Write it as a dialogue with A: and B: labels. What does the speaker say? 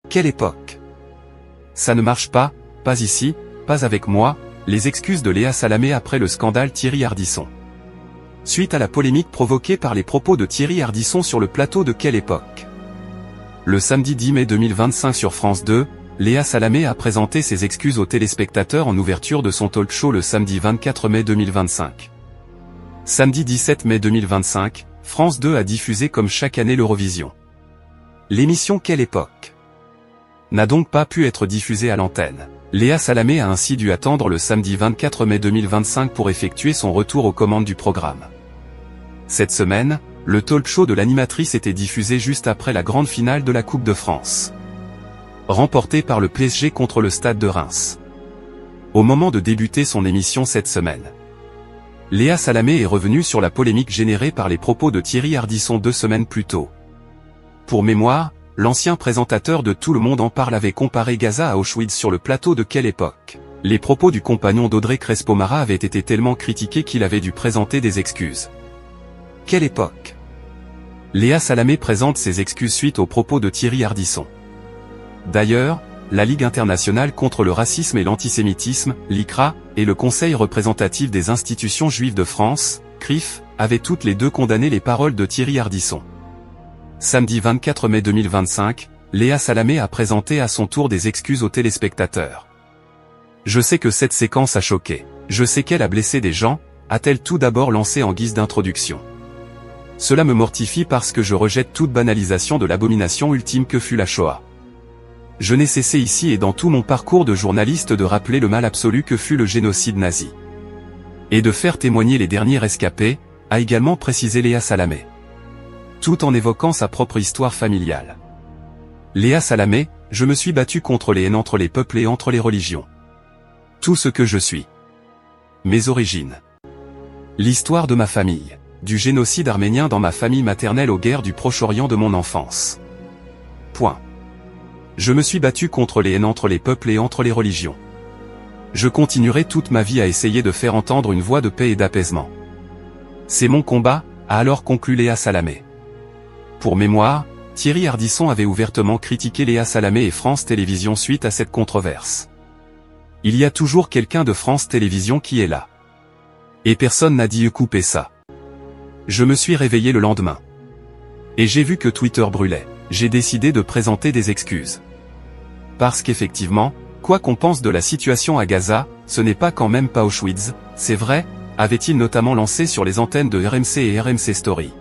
A: Quelle époque! Ça ne marche pas ici, pas avec moi, les excuses de Léa Salamé après le scandale Thierry Ardisson. Suite à la polémique provoquée par les propos de Thierry Ardisson sur le plateau de Quelle époque. Le samedi 10 mai 2025 sur France 2, Léa Salamé a présenté ses excuses aux téléspectateurs en ouverture de son talk show le samedi 24 mai 2025. Samedi 17 mai 2025, France 2 a diffusé comme chaque année l'Eurovision. L'émission Quelle époque n'a donc pas pu être diffusée à l'antenne. Léa Salamé a ainsi dû attendre le samedi 24 mai 2025 pour effectuer son retour aux commandes du programme. Cette semaine, le talk show de l'animatrice était diffusé juste après la grande finale de la Coupe de France, remportée par le PSG contre le Stade de Reims. Au moment de débuter son émission cette semaine, Léa Salamé est revenue sur la polémique générée par les propos de Thierry Ardisson 2 semaines plus tôt. Pour mémoire, l'ancien présentateur de Tout le monde en parle avait comparé Gaza à Auschwitz sur le plateau de Quelle époque. Les propos du compagnon d'Audrey Crespo-Mara avaient été tellement critiqués qu'il avait dû présenter des excuses. Quelle époque! Léa Salamé présente ses excuses suite aux propos de Thierry Ardisson. D'ailleurs, la Ligue internationale contre le racisme et l'antisémitisme, l'ICRA, et le Conseil représentatif des institutions juives de France, CRIF, avaient toutes les deux condamné les paroles de Thierry Ardisson. Samedi 24 mai 2025, Léa Salamé a présenté à son tour des excuses aux téléspectateurs. Je sais que cette séquence a choqué. Je sais qu'elle a blessé des gens, a-t-elle tout d'abord lancé en guise d'introduction. Cela me mortifie parce que je rejette toute banalisation de l'abomination ultime que fut la Shoah. Je n'ai cessé ici et dans tout mon parcours de journaliste de rappeler le mal absolu que fut le génocide nazi. Et de faire témoigner les derniers rescapés, a également précisé Léa Salamé, tout en évoquant sa propre histoire familiale. Léa Salamé, je me suis battue contre les haines entre les peuples et entre les religions. Tout ce que je suis. Mes origines. L'histoire de ma famille. Du génocide arménien dans ma famille maternelle aux guerres du Proche-Orient de mon enfance. Point. Je me suis battue contre les haines entre les peuples et entre les religions. Je continuerai toute ma vie à essayer de faire entendre une voix de paix et d'apaisement. C'est mon combat, a alors conclu Léa Salamé. Pour mémoire, Thierry Ardisson avait ouvertement critiqué Léa Salamé et France Télévisions suite à cette controverse. Il y a toujours quelqu'un de France Télévisions qui est là. Et personne n'a dit couper ça. Je me suis réveillé le lendemain. Et j'ai vu que Twitter brûlait. J'ai décidé de présenter des excuses. Parce qu'effectivement, quoi qu'on pense de la situation à Gaza, ce n'est pas quand même pas Auschwitz, c'est vrai, avait-il notamment lancé sur les antennes de RMC et RMC Story.